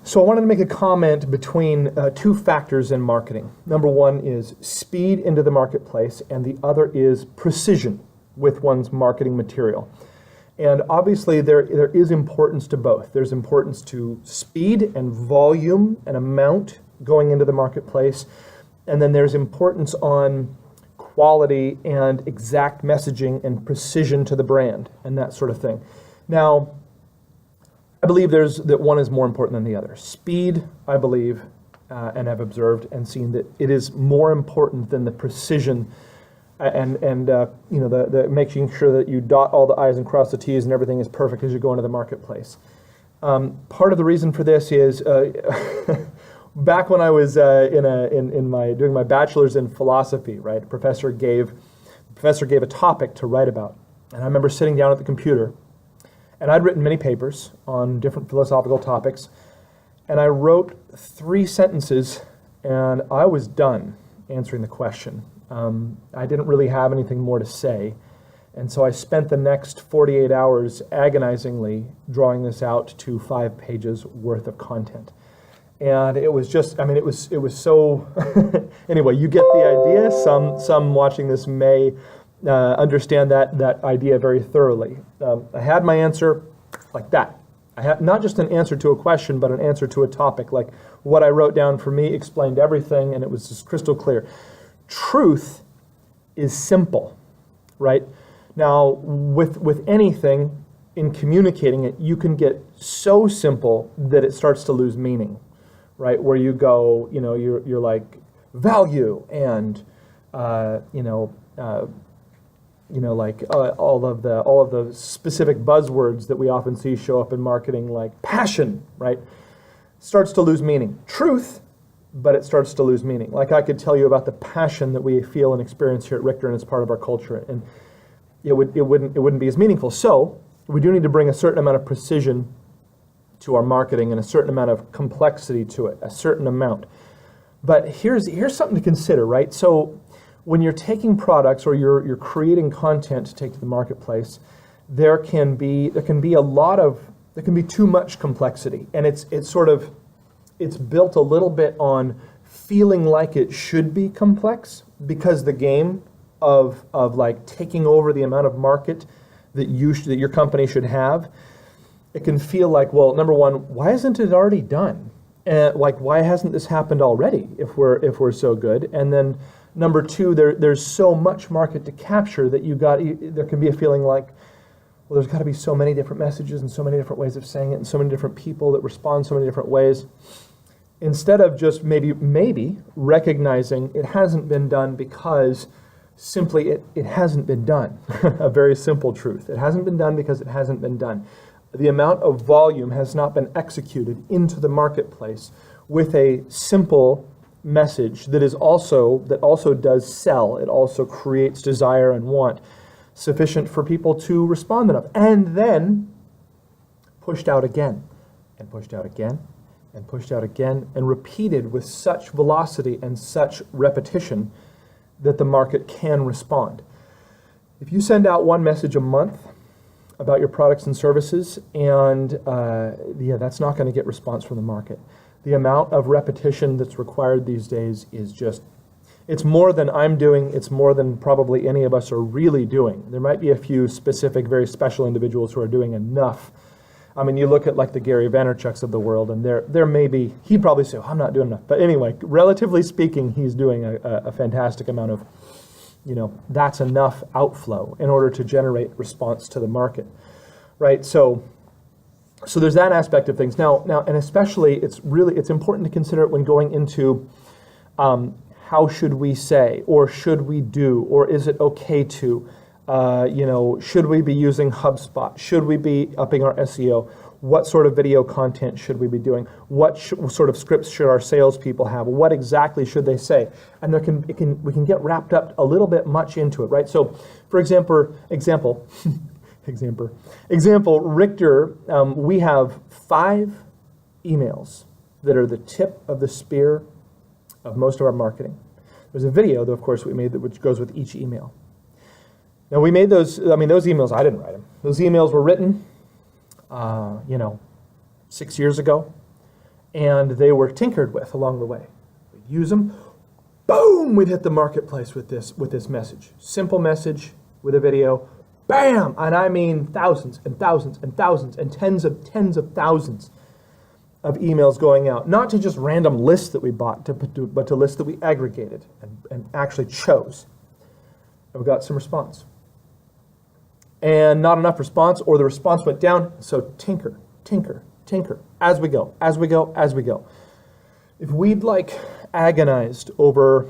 So I wanted to make a comment between two factors in marketing. Number one is speed into the marketplace, and the other is precision with one's marketing material. And obviously there is importance to both. There's importance to speed and volume and amount going into the marketplace, and then there's importance on quality and exact messaging and precision to the brand and that sort of thing. Now, I believe that one is more important than the other. Speed, I believe, and have observed and seen that it is more important than the precision and the making sure that you dot all the I's and cross the T's and everything is perfect as you go into the marketplace. Part of the reason for this is back when I was doing my bachelor's in philosophy, right? The professor gave a topic to write about, and I remember sitting down at the computer. And I'd written many papers on different philosophical topics, and I wrote 3 sentences, and I was done answering the question. I didn't really have anything more to say, and so I spent the next 48 hours agonizingly drawing this out to 5 pages worth of content. And it was just, it was so, anyway, you get the idea. Some watching this may understand that idea very thoroughly. I had my answer like that. I had not just an answer to a question, but an answer to a topic. Like what I wrote down for me explained everything, and it was just crystal clear. Truth is simple, right? Now, with anything, in communicating it, you can get so simple that it starts to lose meaning, right? Where you go, you're like value and, all of the specific buzzwords that we often see show up in marketing, like passion, right? Starts to lose meaning. Truth, but it starts to lose meaning. Like I could tell you about the passion that we feel and experience here at Richter, and it's part of our culture, and it wouldn't be as meaningful. So we do need to bring a certain amount of precision to our marketing and a certain amount of complexity to it, a certain amount. But here's something to consider, right? So when you're taking products or you're creating content to take to the marketplace, there can be too much complexity, and it's built a little bit on feeling like it should be complex, because the game of like taking over the amount of market that your company should have, it can feel like, well, number one, why isn't it already done? And like, why hasn't this happened already if we're so good? And then number two, there's so much market to capture that there can be a feeling like, well, there's got to be so many different messages and so many different ways of saying it and so many different people that respond so many different ways. Instead of just maybe recognizing it hasn't been done because simply it hasn't been done. A very simple truth. It hasn't been done because it hasn't been done. The amount of volume has not been executed into the marketplace with a simple message that also does sell. It also creates desire and want sufficient for people to respond enough, and then pushed out again and pushed out again and pushed out again, and repeated with such velocity and such repetition that the market can respond. If you send out one message a month about your products and services, and that's not going to get response from the market. The amount of repetition that's required these days is it's more than I'm doing, it's more than probably any of us are really doing. There might be a few specific, very special individuals who are doing enough. I mean, you look at like the Gary Vaynerchuks of the world, and there may be, he'd probably say, oh, I'm not doing enough. But anyway, relatively speaking, he's doing a fantastic amount of, that's enough outflow in order to generate response to the market, right? So there's that aspect of things. Now, and especially it's important to consider it when going into how should we say, or should we do, or is it okay to, should we be using HubSpot? Should we be upping our SEO? What sort of video content should we be doing? What sort of scripts should our salespeople have? What exactly should they say? And we can get wrapped up a little bit much into it, right? So, for example, Richter, we have 5 emails that are the tip of the spear of most of our marketing. There's a video, though, of course, we made which goes with each email. Now, we made those emails, I didn't write them. Those emails were written, 6 years ago. and they were tinkered with along the way. We'd use them, boom, we'd hit the marketplace with this message. Simple message with a video, bam, and I mean thousands and thousands and thousands and tens of thousands of emails going out, not to just random lists that we bought, but to lists that we aggregated and actually chose. And we got some response. And not enough response, or the response went down, so tinker, as we go. If we'd like agonized over,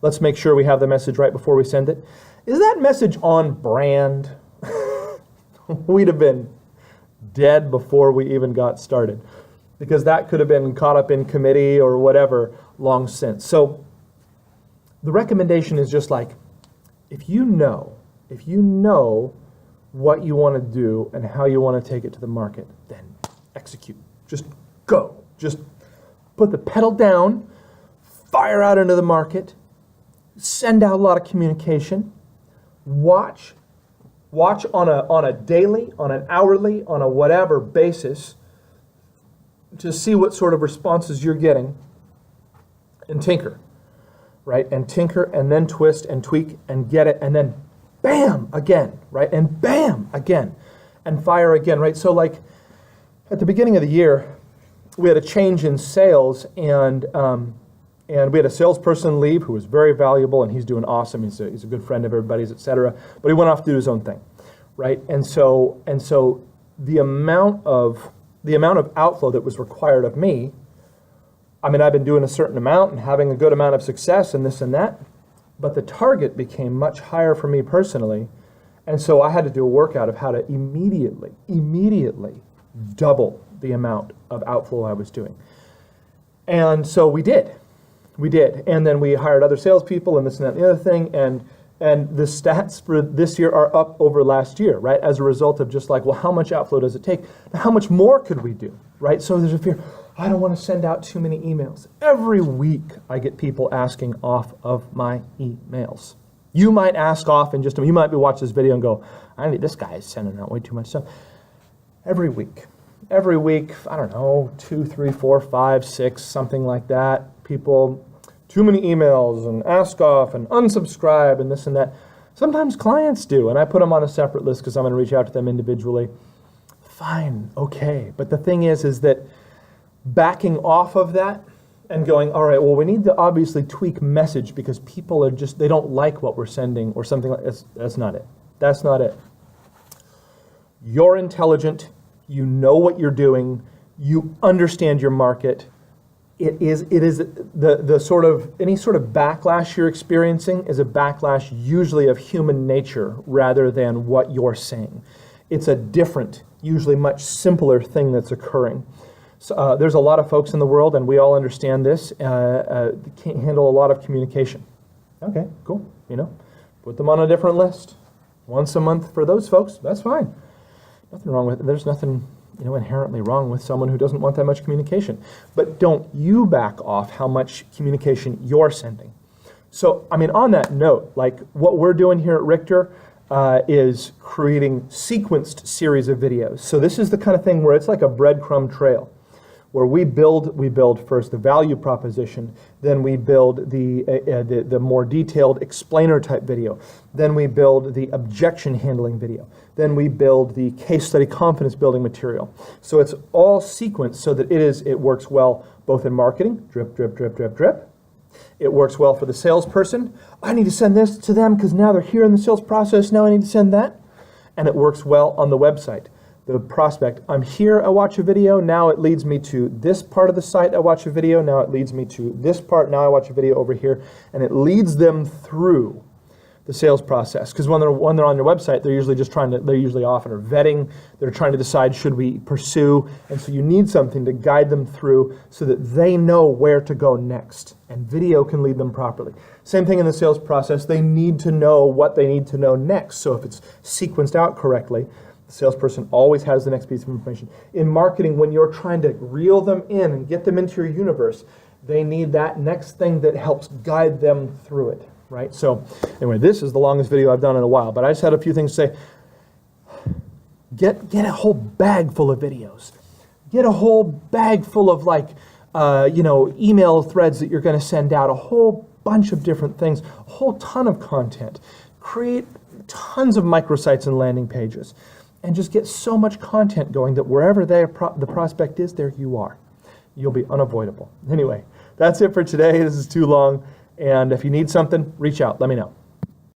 let's make sure we have the message right before we send it, is that message on brand? We'd have been dead before we even got started, because that could have been caught up in committee or whatever long since. So the recommendation is just like, if you know what you want to do and how you want to take it to the market, then execute. Just go. Just put the pedal down, fire out into the market, send out a lot of communication, watch on a daily, on an hourly, on a whatever basis to see what sort of responses you're getting, and tinker, right? And tinker, and then twist and tweak and get it, and then bam, again, right? And bam, again, and fire again, right? So like at the beginning of the year, we had a change in sales, and we had a salesperson leave who was very valuable, and he's doing awesome. He's a good friend of everybody's, et cetera. But he went off to do his own thing, right? And so the amount of outflow that was required of me, I mean, I've been doing a certain amount and having a good amount of success and this and that, but the target became much higher for me personally, and so I had to do a workout of how to immediately double the amount of outflow I was doing. And so we did. And then we hired other salespeople and this and that and the other thing, and the stats for this year are up over last year, right? As a result of just like, well, how much outflow does it take? Now, how much more could we do, right? So there's a fear, I don't want to send out too many emails. Every week I get people asking off of my emails. You might ask off in just a minute. You might be watching this video and go, this guy is sending out way too much stuff. Every week, I don't know, 2, 3, 4, 5, 6, something like that. People, too many emails and ask off and unsubscribe and this and that. Sometimes clients do, and I put them on a separate list because I'm going to reach out to them individually. Fine, okay. But the thing is that backing off of that and going, all right, well, we need to obviously tweak message because people are they don't like what we're sending or something like that. That's not it. That's not it. You're intelligent. You know what you're doing. You understand your market. It is the sort of, any sort of backlash you're experiencing is a backlash usually of human nature rather than what you're saying. It's a different, usually much simpler thing that's occurring. So, there's a lot of folks in the world, and we all understand this, can't handle a lot of communication. Okay, cool. Put them on a different list. Once a month for those folks, that's fine. Nothing wrong with it. There's nothing inherently wrong with someone who doesn't want that much communication. But don't you back off how much communication you're sending. So, on that note, like what we're doing here at Richter is creating sequenced series of videos. So this is the kind of thing where it's like a breadcrumb trail, where we build first the value proposition, then we build the more detailed explainer type video, then we build the objection handling video, then we build the case study confidence building material. So it's all sequenced so that it works well both in marketing, drip, drip, drip, drip, drip. It works well for the salesperson. I need to send this to them because now they're here in the sales process, now I need to send that. And it works well on the website. The prospect, I'm here, I watch a video, now it leads me to this part of the site, I watch a video, now it leads me to this part, now I watch a video over here, and it leads them through the sales process. Because when they're on your website, they're usually often are vetting, they're trying to decide, should we pursue, and so you need something to guide them through so that they know where to go next, and video can lead them properly. Same thing in the sales process, they need to know what they need to know next, so if it's sequenced out correctly, the salesperson always has the next piece of information. In marketing, when you're trying to reel them in and get them into your universe, they need that next thing that helps guide them through it, right? So anyway, this is the longest video I've done in a while, but I just had a few things to say. Get a whole bag full of videos. Get a whole bag full of email threads that you're going to send out, a whole bunch of different things, a whole ton of content. Create tons of microsites and landing pages, and just get so much content going that wherever the prospect is, there you are. You'll be unavoidable. Anyway, that's it for today. This is too long, and if you need something, reach out. Let me know.